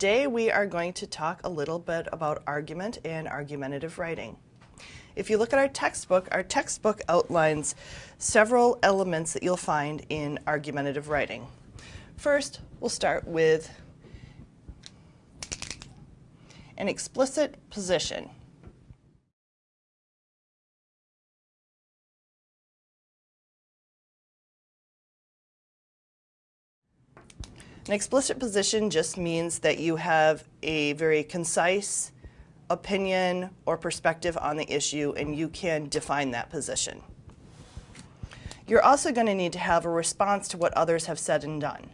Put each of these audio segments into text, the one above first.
Today we are going to talk a little bit about argument and argumentative writing. If you look at our textbook outlines several elements that you'll find in argumentative writing. First, we'll start with an explicit position. An explicit position just means that you have a very concise opinion or perspective on the issue, and you can define that position. You're also going to need to have a response to what others have said and done.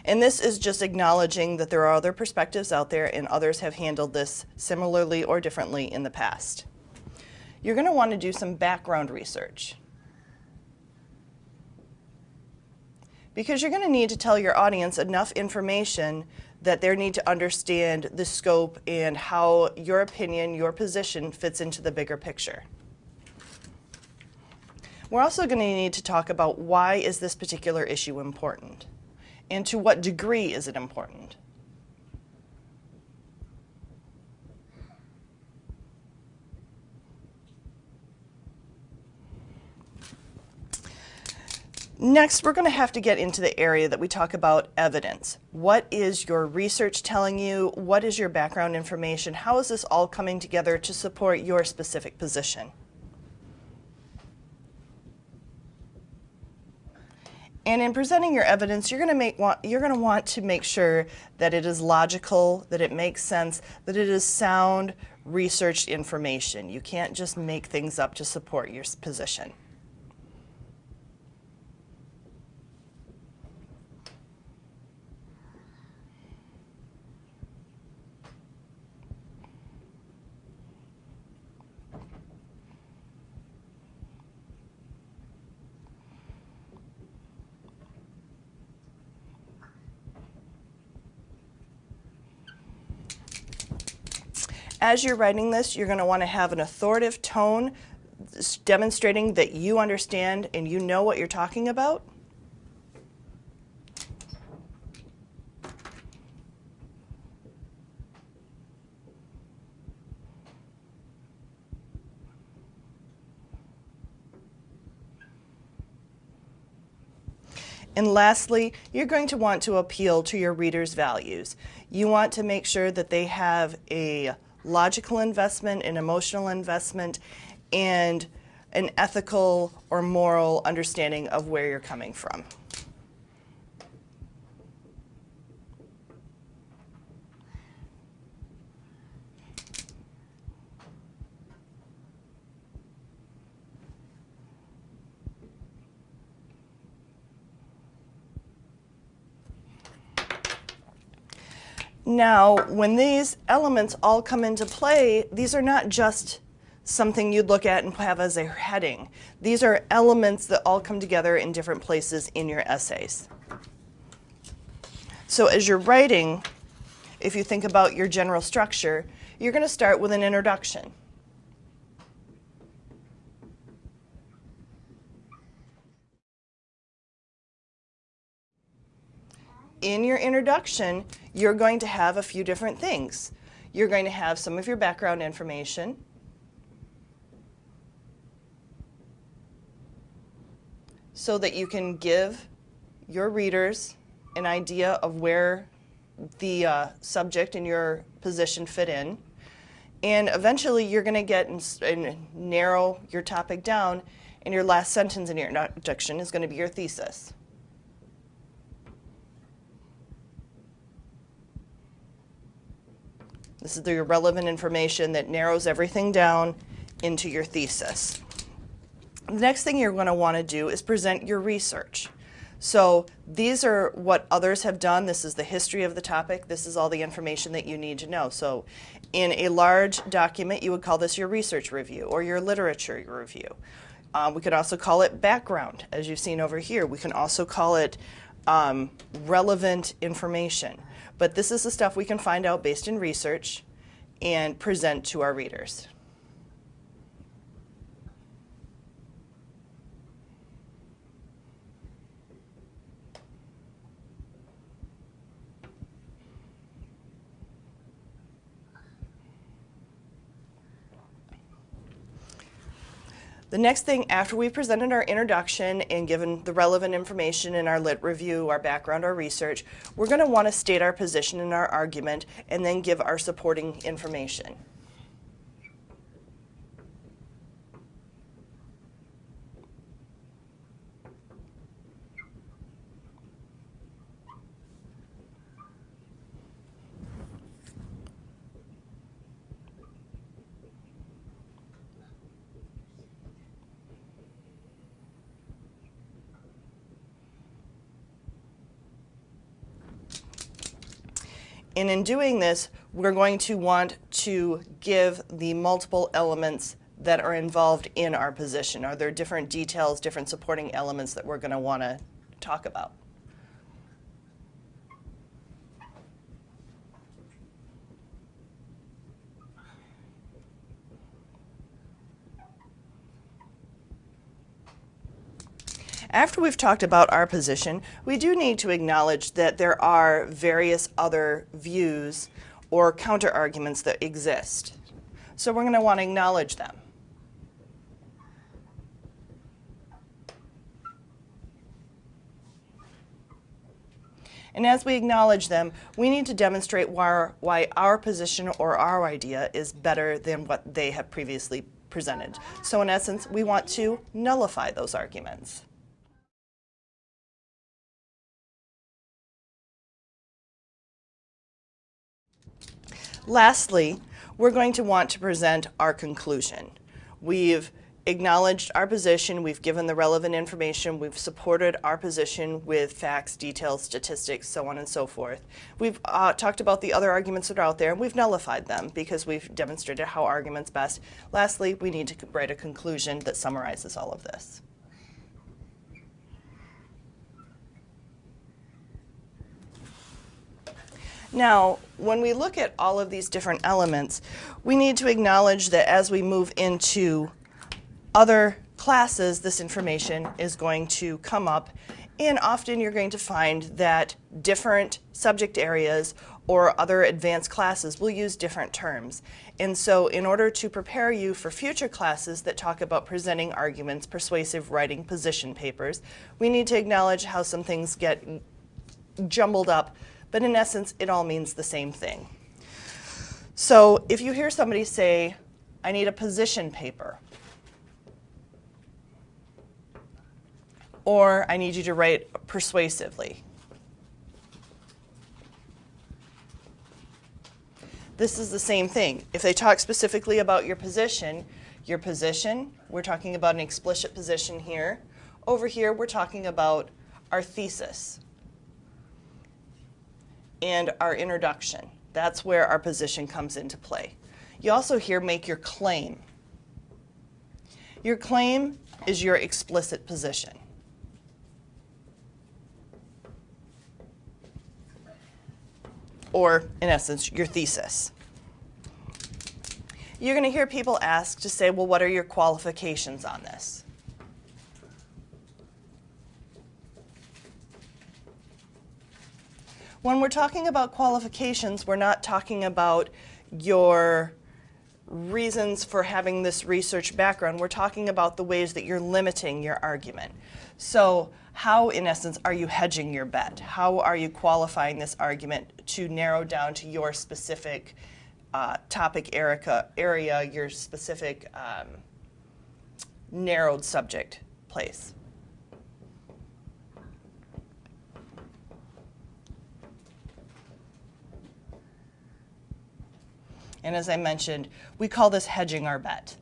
And this is just acknowledging that there are other perspectives out there and others have handled this similarly or differently in the past. You're going to want to do some background research, because you're going to need to tell your audience enough information that they need to understand the scope and how your opinion, your position fits into the bigger picture. We're also going to need to talk about why is this particular issue important, and to what degree is it important. Next, we're going to have to get into the area that we talk about evidence. What is your research telling you? What is your background information? How is this all coming together to support your specific position? And in presenting your evidence, you're going to want to make sure that it is logical, that it makes sense, that it is sound, researched information. You can't just make things up to support your position. As you're writing this, you're going to want to have an authoritative tone demonstrating that you understand and you know what you're talking about. And lastly, you're going to want to appeal to your readers' values. You want to make sure that they have a logical investment, an emotional investment, and an ethical or moral understanding of where you're coming from. Now, when these elements all come into play, these are not just something you'd look at and have as a heading. These are elements that all come together in different places in your essays. So as you're writing, if you think about your general structure, you're going to start with an introduction. In your introduction, you're going to have a few different things. You're going to have some of your background information, so that you can give your readers an idea of where the subject and your position fit in. And eventually you're going to get and narrow your topic down, and your last sentence in your introduction is going to be your thesis. This is the relevant information that narrows everything down into your thesis. The next thing you're going to want to do is present your research. So these are what others have done. This is the history of the topic. This is all the information that you need to know. So in a large document, you would call this your research review or your literature review. We could also call it background, as you've seen over here. We can also call it relevant information. But this is the stuff we can find out based in research and present to our readers. The next thing, after we've presented our introduction and given the relevant information in our lit review, our background, our research, we're going to want to state our position in our argument and then give our supporting information. And in doing this, we're going to want to give the multiple elements that are involved in our position. Are there different details, different supporting elements that we're going to want to talk about? After we've talked about our position, we do need to acknowledge that there are various other views or counter-arguments that exist. So we're going to want to acknowledge them. And as we acknowledge them, we need to demonstrate why our position or our idea is better than what they have previously presented. So in essence, we want to nullify those arguments. Lastly, we're going to want to present our conclusion. We've acknowledged our position, we've given the relevant information, we've supported our position with facts, details, statistics, so on and so forth. We've talked about the other arguments that are out there, and we've nullified them because we've demonstrated how argument's best. Lastly, we need to write a conclusion that summarizes all of this. Now, when we look at all of these different elements, we need to acknowledge that as we move into other classes, this information is going to come up, and often you're going to find that different subject areas or other advanced classes will use different terms. And so in order to prepare you for future classes that talk about presenting arguments, persuasive writing, position papers, we need to acknowledge how some things get jumbled up, but in essence, it all means the same thing. So if you hear somebody say, I need a position paper, or I need you to write persuasively, this is the same thing. If they talk specifically about your position, we're talking about an explicit position here. Over here, we're talking about our thesis and our introduction. That's where our position comes into play. You also hear make your claim. Your claim is your explicit position. Or, in essence, your thesis. You're going to hear people ask to say, well, what are your qualifications on this? When we're talking about qualifications, we're not talking about your reasons for having this research background. We're talking about the ways that you're limiting your argument. So how, in essence, are you hedging your bet? How are you qualifying this argument to narrow down to your specific topic area, your specific narrowed subject place? And as I mentioned, we call this hedging our bet.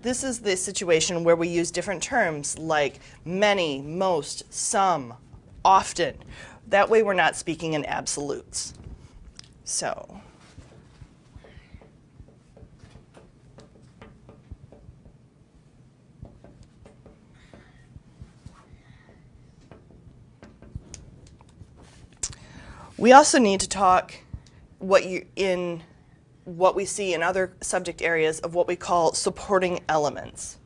This is the situation where we use different terms like many, most, some, often. That way we're not speaking in absolutes. So we also need to talk what we see in other subject areas of what we call supporting elements.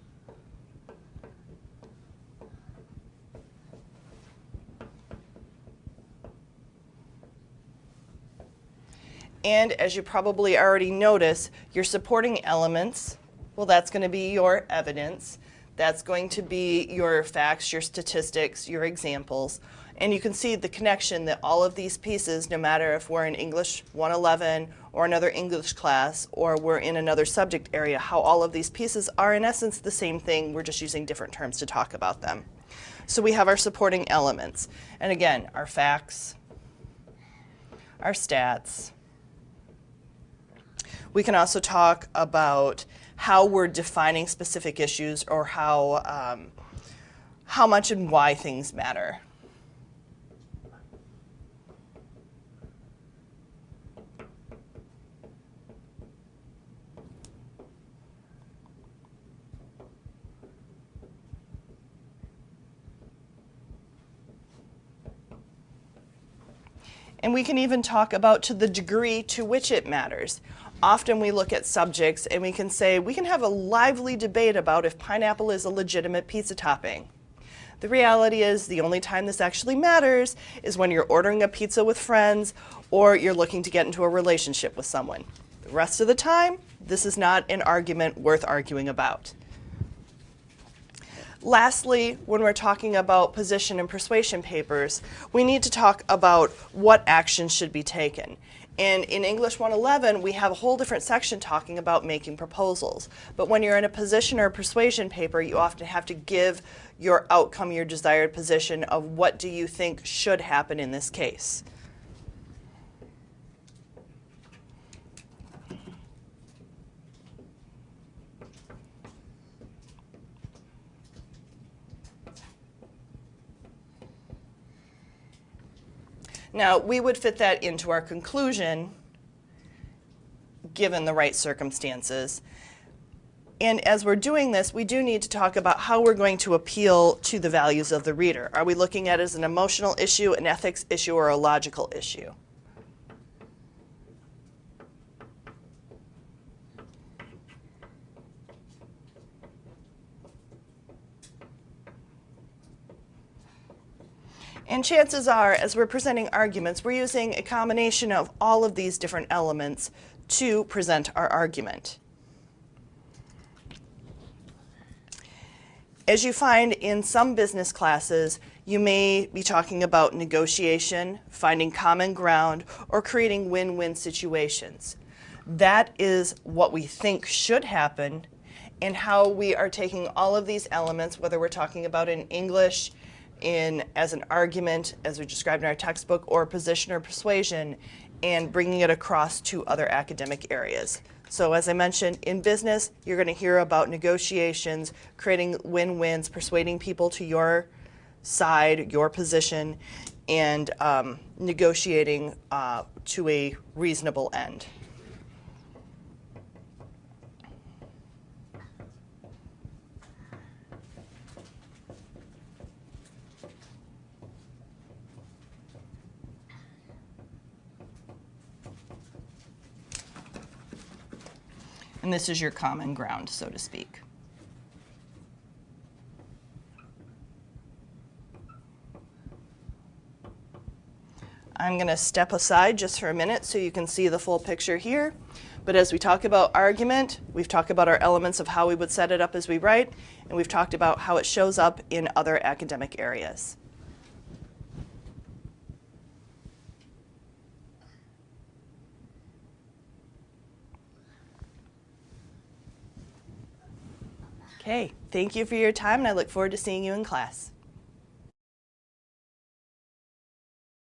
And as you probably already noticed, your supporting elements, well, that's going to be your evidence. That's going to be your facts, your statistics, your examples. And you can see the connection that all of these pieces, no matter if we're in English 111 or another English class or we're in another subject area, how all of these pieces are in essence the same thing. We're just using different terms to talk about them. So we have our supporting elements. And again, our facts, our stats. We can also talk about how we're defining specific issues or how much and why things matter. And we can even talk about to the degree to which it matters. Often we look at subjects and we can say, we can have a lively debate about if pineapple is a legitimate pizza topping. The reality is the only time this actually matters is when you're ordering a pizza with friends or you're looking to get into a relationship with someone. The rest of the time, this is not an argument worth arguing about. Lastly, when we're talking about position and persuasion papers, we need to talk about what action should be taken. And in English 111, we have a whole different section talking about making proposals. But when you're in a position or persuasion paper, you often have to give your outcome, your desired position of what do you think should happen in this case. Now, we would fit that into our conclusion given the right circumstances. And as we're doing this, we do need to talk about how we're going to appeal to the values of the reader. Are we looking at it as an emotional issue, an ethics issue, or a logical issue? And chances are, as we're presenting arguments, we're using a combination of all of these different elements to present our argument. As you find in some business classes, you may be talking about negotiation, finding common ground, or creating win-win situations. That is what we think should happen, and how we are taking all of these elements, whether we're talking about in English, as an argument, as we described in our textbook, or position or persuasion, and bringing it across to other academic areas. So as I mentioned, in business, you're going to hear about negotiations, creating win-wins, persuading people to your side, your position, and negotiating to a reasonable end. And this is your common ground, so to speak. I'm going to step aside just for a minute so you can see the full picture here. But as we talk about argument, we've talked about our elements of how we would set it up as we write, and we've talked about how it shows up in other academic areas. Okay, thank you for your time, and I look forward to seeing you in class.